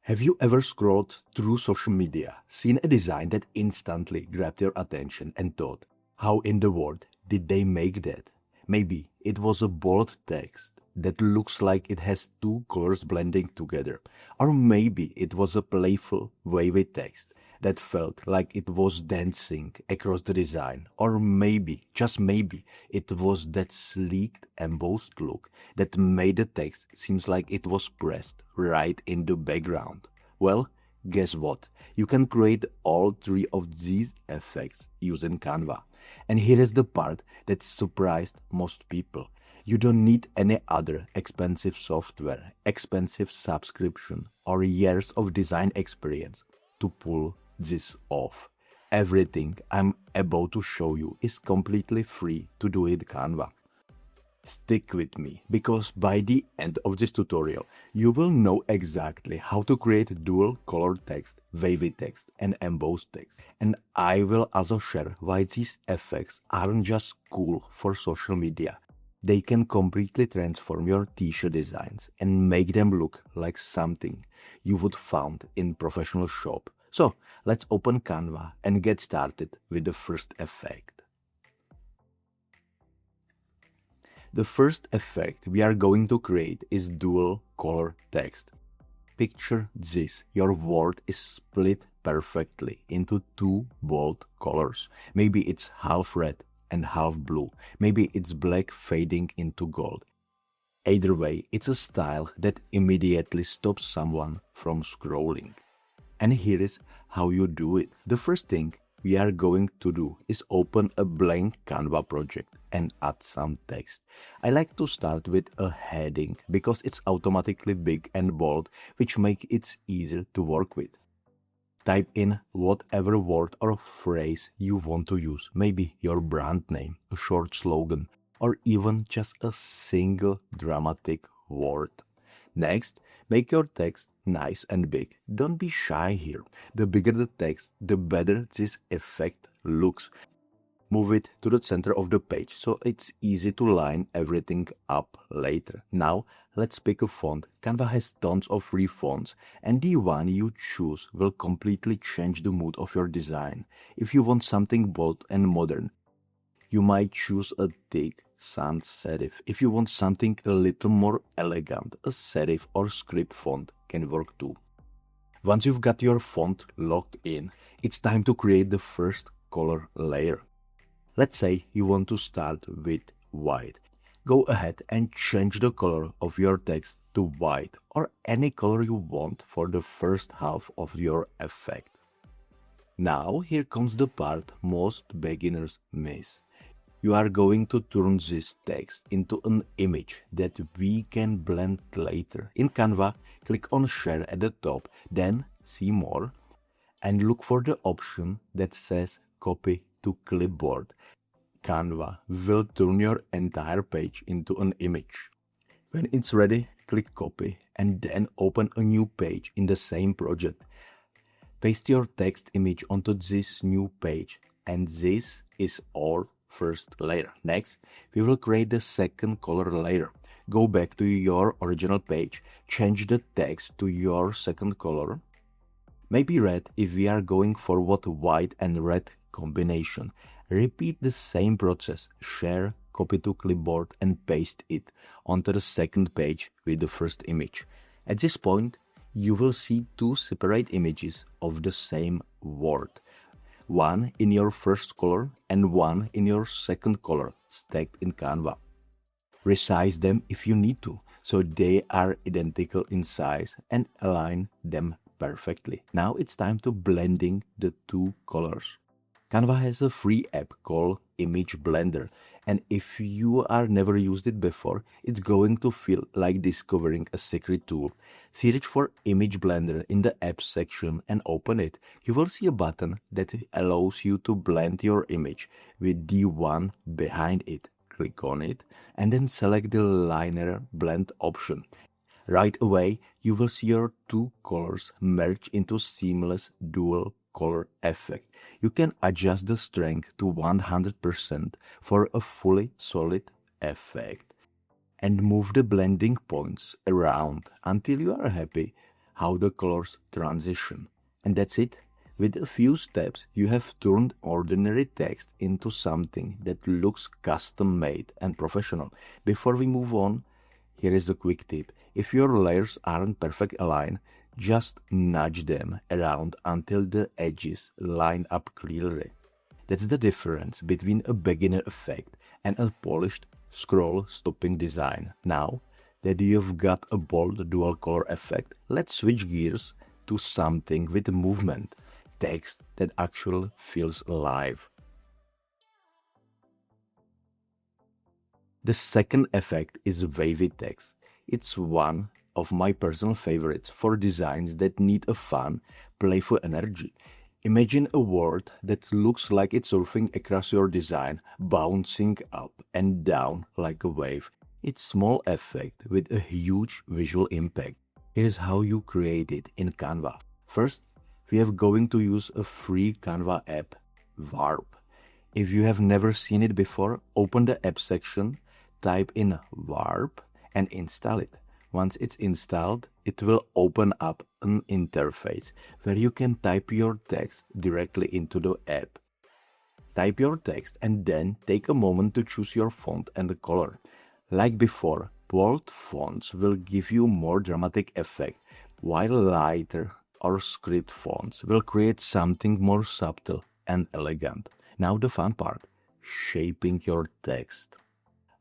Have you ever scrolled through social media, seen a design that instantly grabbed your attention and thought, how in the world did they make that? Maybe it was a bold text that looks like it has two colors blending together. Or maybe it was a playful, wavy text that felt like it was dancing across the design. Or maybe, just maybe, it was that sleek, embossed look that made the text seems like it was pressed right in the background. Well, guess what? You can create all three of these effects using Canva. And here is the part that surprised most people. You don't need any other expensive software, expensive subscription, or years of design experience to pull this off. Everything I'm about to show you is completely free to do in Canva. Stick with me, because by the end of this tutorial, you will know exactly how to create dual color text, wavy text, and embossed text. And I will also share why these effects aren't just cool for social media. They can completely transform your t-shirt designs and make them look like something you would find in professional shop. So let's open Canva and get started with the first effect. The first effect we are going to create is dual color text. Picture this, your word is split perfectly into two bold colors. Maybe it's half red and half blue. Maybe it's black fading into gold. Either way, it's a style that immediately stops someone from scrolling. And here is how you do it. The first thing we are going to do is open a blank Canva project and add some text. I like to start with a heading because it's automatically big and bold, which makes it easier to work with. Type in whatever word or phrase you want to use, maybe your brand name, a short slogan, or even just a single dramatic word. Next, make your text nice and big. Don't be shy here. The bigger the text, the better this effect looks. Move it to the center of the page so it's easy to line everything up later. Now, let's pick a font. Canva has tons of free fonts, and the one you choose will completely change the mood of your design. If you want something bold and modern, you might choose a thick sans serif. If you want something a little more elegant, a serif or script font can work too. Once you've got your font locked in, it's time to create the first color layer. Let's say you want to start with white. Go ahead and change the color of your text to white or any color you want for the first half of your effect. Now here comes the part most beginners miss. You are going to turn this text into an image that we can blend later. In Canva, click on Share at the top, then See More, and look for the option that says Copy to Clipboard. Canva will turn your entire page into an image. When it's ready, click Copy and then open a new page in the same project. Paste your text image onto this new page, and this is our first layer. Next, we will create the second color layer. Go back to your original page, change the text to your second color. Maybe red if we are going for what white and red combination. Repeat the same process, share, copy to clipboard and paste it onto the second page with the first image. At this point, you will see two separate images of the same word. One in your first color and one in your second color stacked in Canva. Resize them if you need to, so they are identical in size, and align them perfectly. Now it's time to blending the two colors. Canva has a free app called Image Blender, and if you are never used it before, it's going to feel like discovering a secret tool. Search for Image Blender in the app section and open it. You will see a button that allows you to blend your image with the one behind it. Click on it and then select the linear blend option. Right away, you will see your two colors merge into seamless dual color effect. You can adjust the strength to 100% for a fully solid effect and move the blending points around until you are happy how the colors transition. And that's it. With a few steps, you have turned ordinary text into something that looks custom-made and professional. Before we move on, here is a quick tip. If your layers aren't perfect aligned, just nudge them around until the edges line up clearly. That's the difference between a beginner effect and a polished scroll-stopping design. Now that you've got a bold dual-color effect, let's switch gears to something with movement, text that actually feels alive. The second effect is Wavy Text. It's one of my personal favorites for designs that need a fun, playful energy. Imagine a word that looks like it's surfing across your design, bouncing up and down like a wave. It's a small effect with a huge visual impact. Here's how you create it in Canva. First, we are going to use a free Canva app, Warp. If you have never seen it before, open the app section, type in Warp and install it. Once it's installed, it will open up an interface where you can type your text directly into the app. Type your text and then take a moment to choose your font and the color. Like before, bold fonts will give you more dramatic effect, while lighter or script fonts will create something more subtle and elegant. Now the fun part, shaping your text.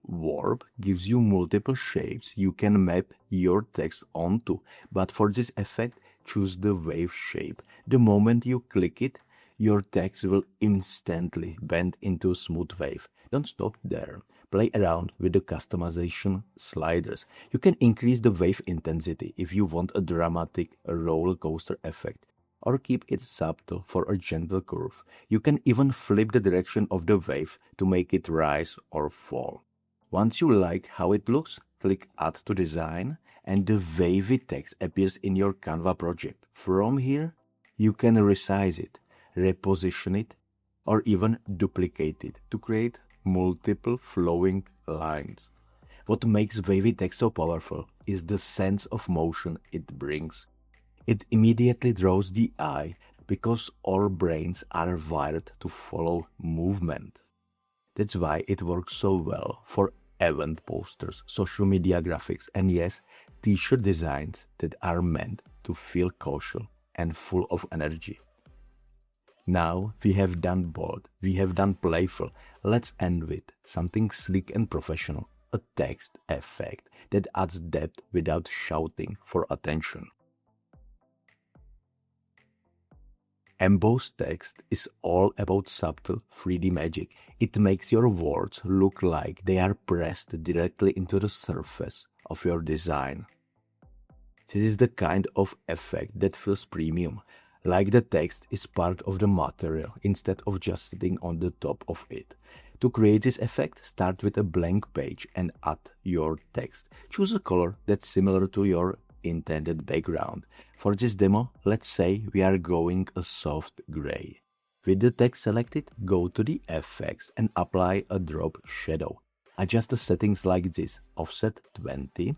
Warp gives you multiple shapes you can map your text onto, but for this effect, choose the wave shape. The moment you click it, your text will instantly bend into a smooth wave. Don't stop there. Play around with the customization sliders. You can increase the wave intensity if you want a dramatic roller coaster effect, or keep it subtle for a gentle curve. You can even flip the direction of the wave to make it rise or fall. Once you like how it looks, click Add to Design and the wavy text appears in your Canva project. From here, you can resize it, reposition it, or even duplicate it to create multiple flowing lines. What makes wavy text so powerful is the sense of motion it brings. It immediately draws the eye because our brains are wired to follow movement. That's why it works so well for event posters, social media graphics, and yes, t-shirt designs that are meant to feel casual and full of energy. Now we have done bold, we have done playful. Let's end with something sleek and professional, a text effect that adds depth without shouting for attention. Embossed text is all about subtle 3D magic. It makes your words look like they are pressed directly into the surface of your design. This is the kind of effect that feels premium, like the text is part of the material instead of just sitting on the top of it. To create this effect, start with a blank page and add your text. Choose a color that's similar to your intended background. For this demo, let's say we are going a soft gray. With the text selected, go to the effects and apply a drop shadow. Adjust the settings like this: offset 20,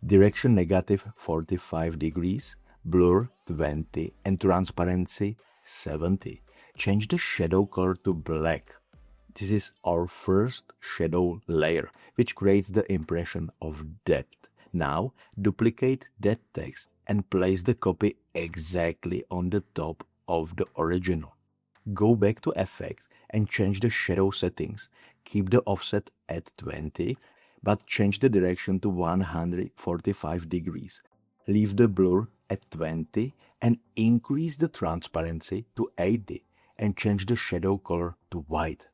direction negative 45 degrees, blur 20 and transparency 70. Change the shadow color to black. This is our first shadow layer, which creates the impression of depth. Now duplicate that text and place the copy exactly on the top of the original. Go back to effects and change the shadow settings. Keep the offset at 20, but change the direction to 145 degrees. Leave the blur at 20 and increase the transparency to 80 and change the shadow color to white.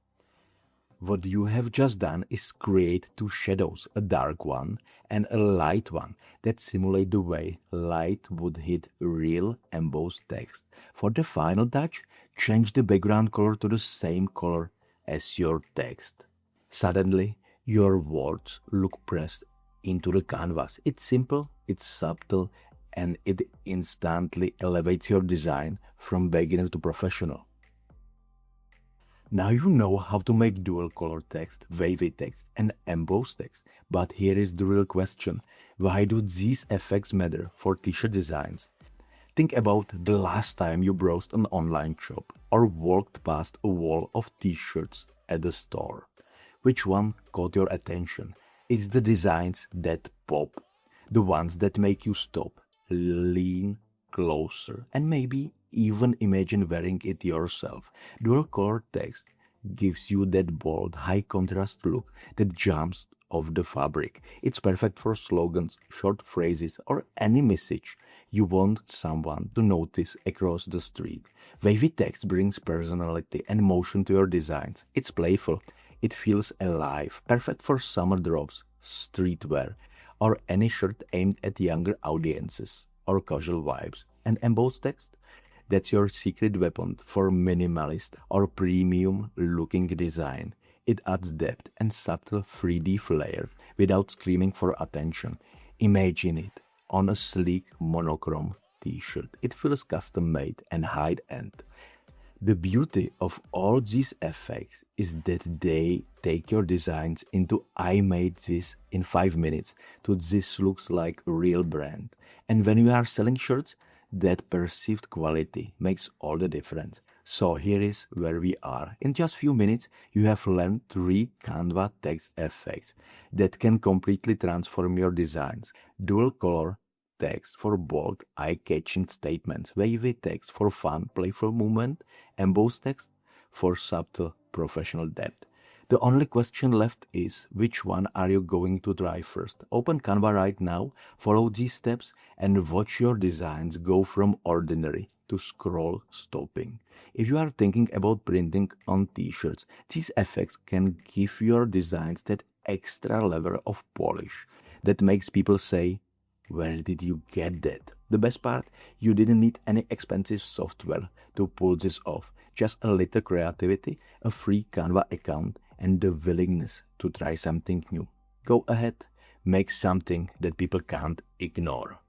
What you have just done is create two shadows, a dark one and a light one, that simulate the way light would hit real embossed text. For the final touch, change the background color to the same color as your text. Suddenly, your words look pressed into the canvas. It's simple, it's subtle, and it instantly elevates your design from beginner to professional. Now you know how to make dual color text, wavy text, and embossed text. But here is the real question. Why do these effects matter for t-shirt designs? Think about the last time you browsed an online shop or walked past a wall of t-shirts at a store. Which one caught your attention? It's the designs that pop, the ones that make you stop, lean closer, and maybe even imagine wearing it yourself. Dual color text gives you that bold, high contrast look that jumps off the fabric. It's perfect for slogans, short phrases, or any message you want someone to notice across the street. Wavy text brings personality and motion to your designs. It's playful. It feels alive, perfect for summer drops, streetwear, or any shirt aimed at younger audiences or casual vibes. And embossed text? That's your secret weapon for minimalist or premium looking design. It adds depth and subtle 3D flair without screaming for attention. Imagine it on a sleek monochrome t-shirt. It feels custom made and high-end. The beauty of all these effects is that they take your designs into I made this in 5 minutes to this looks like a real brand. And when you are selling shirts, that perceived quality makes all the difference. So here is where we are. In just few minutes, you have learned 3 Canva text effects that can completely transform your designs. Dual color text for bold, eye-catching statements, wavy text for fun, playful movement, embossed text for subtle, professional depth. The only question left is, which one are you going to try first? Open Canva right now, follow these steps, and watch your designs go from ordinary to scroll stopping. If you are thinking about printing on t-shirts, these effects can give your designs that extra level of polish that makes people say, where did you get that? The best part, you didn't need any expensive software to pull this off. Just a little creativity, a free Canva account, and the willingness to try something new. Go ahead, make something that people can't ignore.